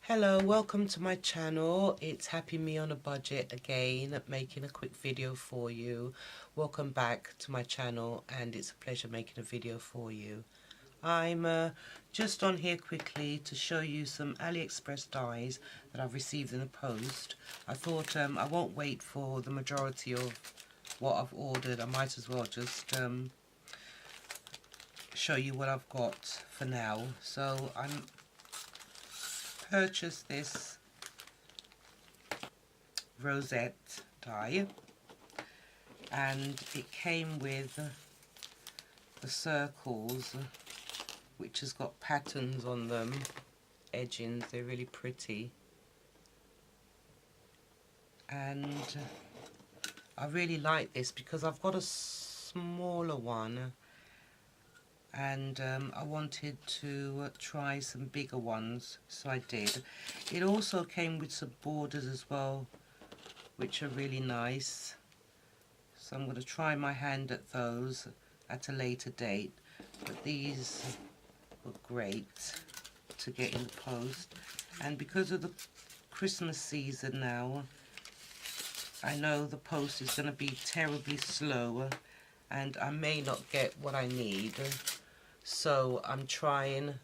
Hello, welcome to my channel. It's Happy Me on a Budget again, making a quick video for you. Welcome back to my channel, and it's a pleasure making a video for you. I'm just on here quickly to show you some AliExpress dyes that I've received in the post. I thought I won't wait for the majority of what I've ordered. I might as well just show you what I've got for now. So I'm purchased this rosette dye, and it came with the circles, which has got patterns on them, edgings. They're really pretty, and I really like this because I've got a smaller one, and I wanted to try some bigger ones, so I did. It also came with some borders as well, which are really nice, so I'm going to try my hand at those at a later date. But these were great to get in the post, and because of the Christmas season now, I know the post is going to be terribly slow and I may not get what I need. So I'm trying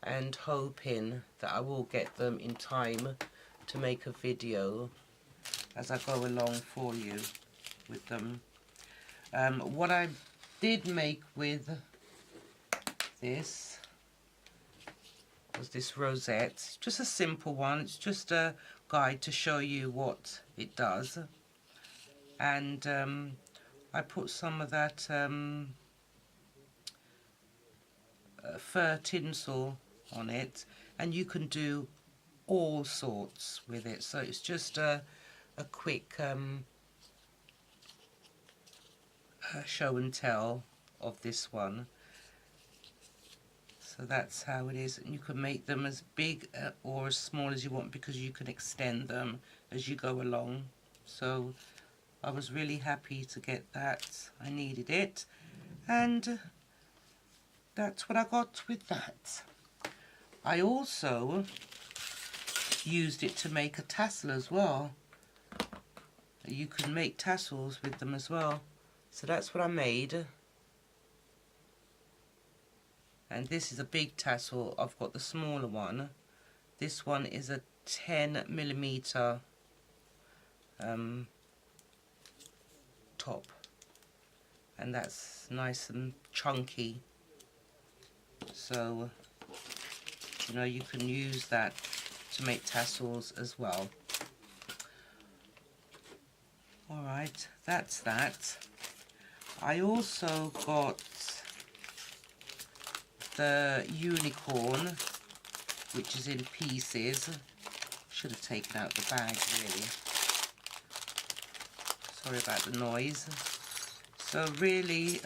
and hoping that I will get them in time to make a video as I go along for you with them. What I did make with this was this rosette. Just a simple one. It's just a guide to show you what it does. And I put some of that fur tinsel on it, and you can do all sorts with it. So it's just a quick show and tell of this one. So that's how it is, and you can make them as big or as small as you want, because you can extend them as you go along. So I was really happy to get that. I needed it, and that's what I got with that. I also used it to make a tassel as well. You can make tassels with them as well. So that's what I made. And this is a big tassel. I've got the smaller one. This one is a 10mm top, and that's nice and chunky. So, you know, you can use that to make tassels as well. Alright, that's that. I also got the unicorn, which is in pieces. Should have taken out the bag, really. Sorry about the noise. So really,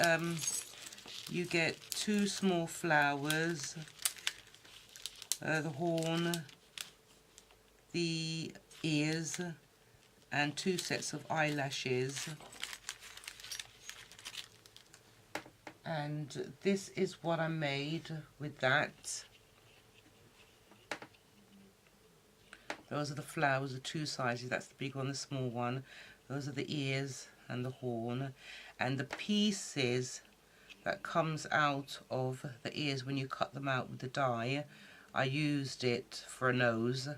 you get 2 small flowers, the horn, the ears, and 2 sets of eyelashes. And this is what I made with that. Those are the flowers, the 2 sizes. That's the big one, the small one. Those are the ears and the horn. And the pieces that comes out of the ears when you cut them out with the dye, I used it for a nose.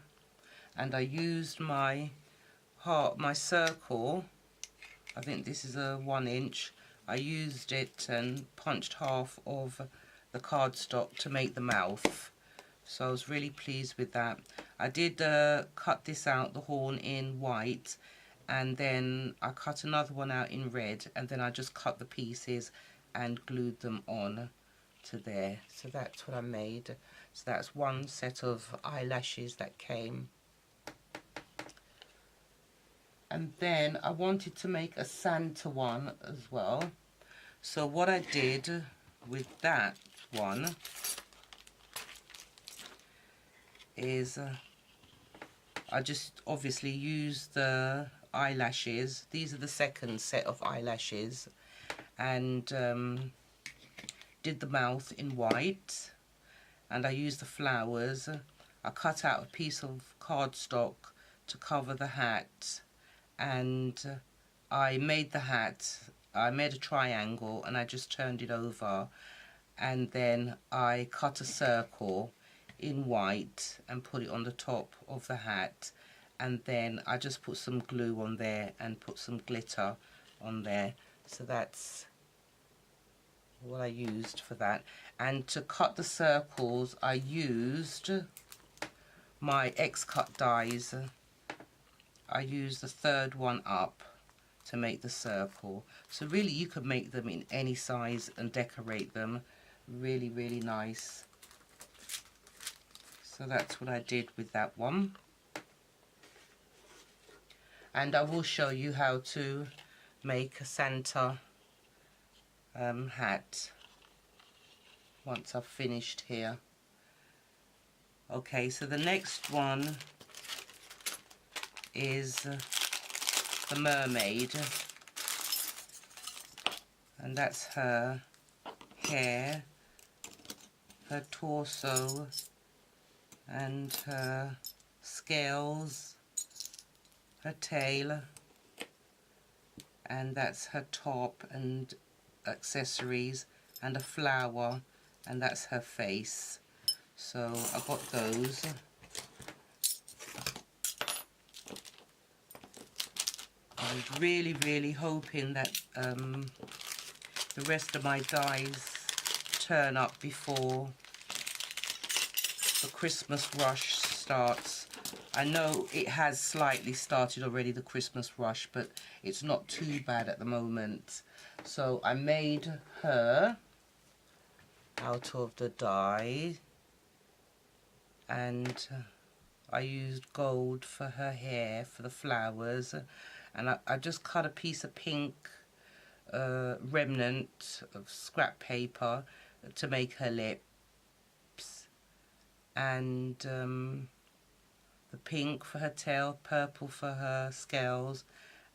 And I used my heart, my circle, I think this is a 1 inch. I used it and punched half of the cardstock to make the mouth. So I was really pleased with that. I did cut this out, the horn, in white, and then I cut another one out in red, and then I just cut the pieces and glued them on to there. So that's what I made. So that's 1 set of eyelashes that came. And then I wanted to make a Santa one as well. So what I did with that one is I just obviously used the eyelashes. These are the second set of eyelashes, and did the mouth in white, and I used the flowers. I cut out a piece of cardstock to cover the hat, and I made the hat. I made a triangle and I just turned it over, and then I cut a circle in white and put it on the top of the hat, and then I just put some glue on there and put some glitter on there. So that's what I used for that. And to cut the circles, I used my X-cut dies. I used the third one up to make the circle. So really you could make them in any size and decorate them. Really, really nice. So that's what I did with that one. And I will show you how to make a Santa hat once I've finished here. Okay, so the next one is the mermaid, and that's her hair, her torso, and her scales, her tail, and that's her top and accessories, and a flower, and that's her face. So I got those. I was really, really hoping that the rest of my dies turn up before the Christmas rush starts. I know it has slightly started already, the Christmas rush, but it's not too bad at the moment. So I made her out of the die, and I used gold for her hair, for the flowers, and I just cut a piece of pink remnant of scrap paper to make her lips, and the pink for her tail, purple for her scales,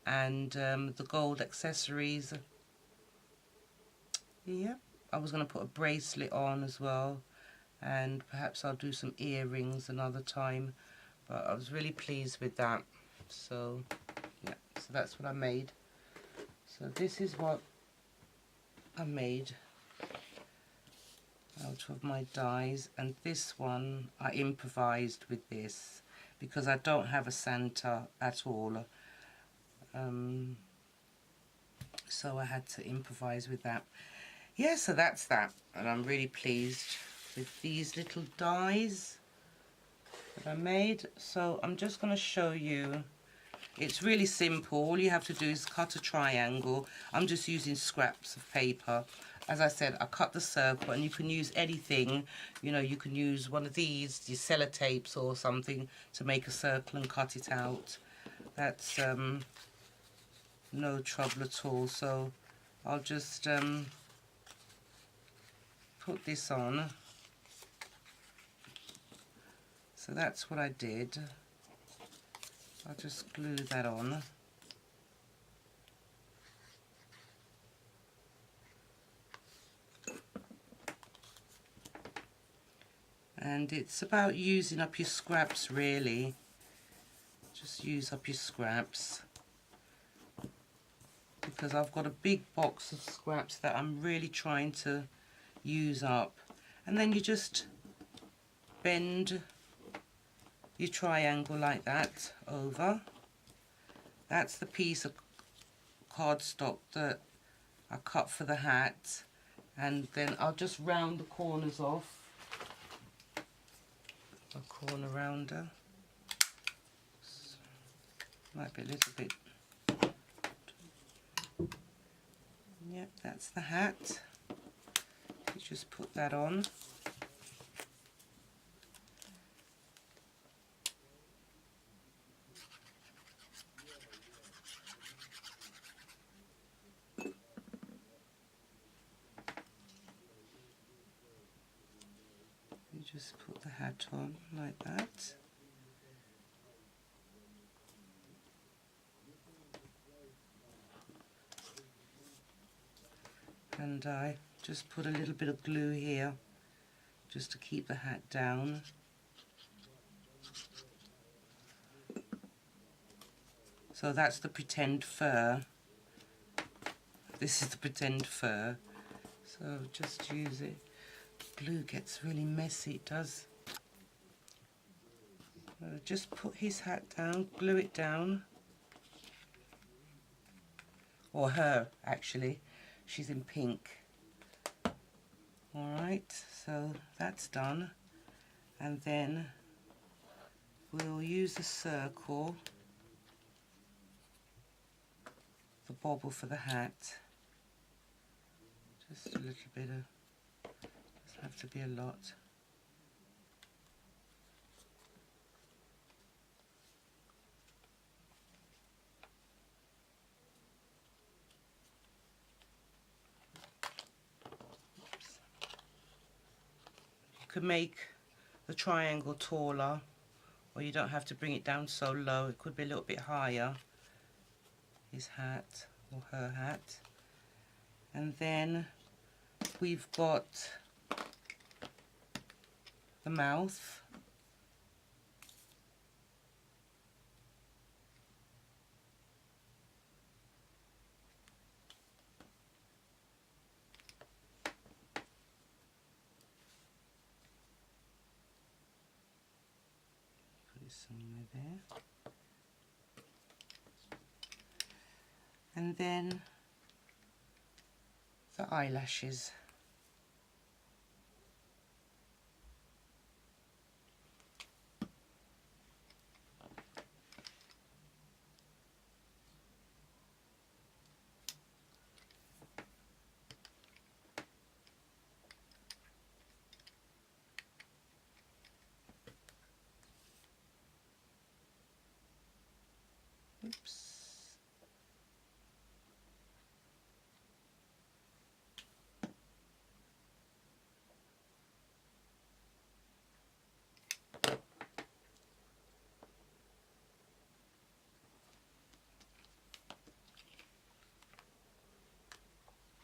and the gold accessories. Yep, I was going to put a bracelet on as well, and perhaps I'll do some earrings another time, but I was really pleased with that. So yeah, so that's what I made. So this is what I made out of my dies, and this one I improvised with this because I don't have a Santa at all, so I had to improvise with that. Yeah, so that's that, and I'm really pleased with these little dies that I made. So I'm just going to show you. It's really simple. All you have to do is cut a triangle. I'm just using scraps of paper. As I said, I cut the circle, and you can use anything. You know, you can use one of these, your sellotapes or something, to make a circle and cut it out. That's no trouble at all. So I'll just put this on. So that's what I did. I'll just glue that on. And it's about using up your scraps, really. Just use up your scraps, because I've got a big box of scraps that I'm really trying to use up. And then you just bend your triangle like that over. That's the piece of cardstock that I cut for the hat, and then I'll just round the corners off. A corner rounder. Might be a little bit. Yep, that's the hat. You just put that on. You just put the hat on like that. And I just put a little bit of glue here just to keep the hat down. So that's the pretend fur. This is the pretend fur. So just use it. Glue gets really messy, it does. Just put his hat down, glue it down. Or her, actually. She's in pink. Alright, so that's done. And then we'll use the circle, the bobble for the hat. Just a little bit of, doesn't have to be a lot. You could make the triangle taller, or you don't have to bring it down so low. It could be a little bit higher, his hat or her hat. And then we've got the mouth. Put it somewhere there. And then the eyelashes. Oops.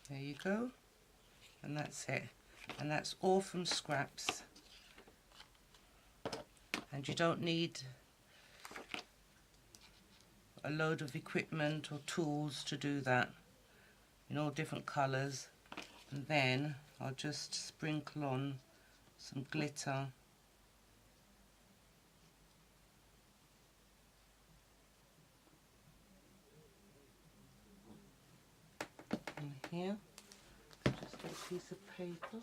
There you go, and that's it, and that's all from scraps, and you don't need a load of equipment or tools to do that, in all different colours. And then I'll just sprinkle on some glitter. In here, just a piece of paper.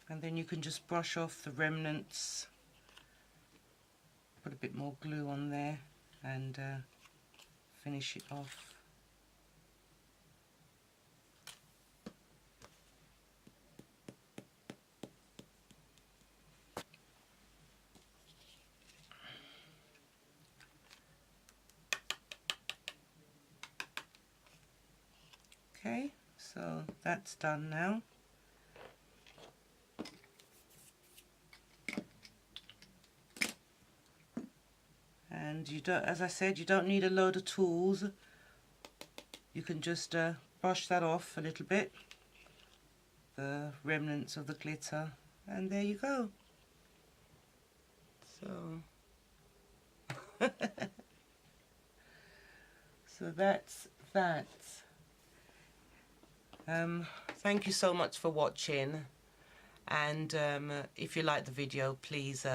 And then you can just brush off the remnants, put a bit more glue on there, and finish it off. Okay, so that's done now. And you don't, as I said, you don't need a load of tools. You can just brush that off a little bit, the remnants of the glitter, and there you go. So, so that's that. Thank you so much for watching, and if you like the video, please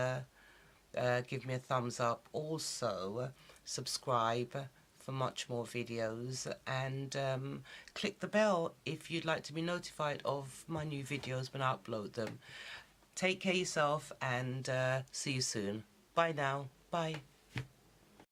give me a thumbs up. Also subscribe for much more videos, and click the bell if you'd like to be notified of my new videos when I upload them. Take care of yourself, and see you soon. Bye now. Bye.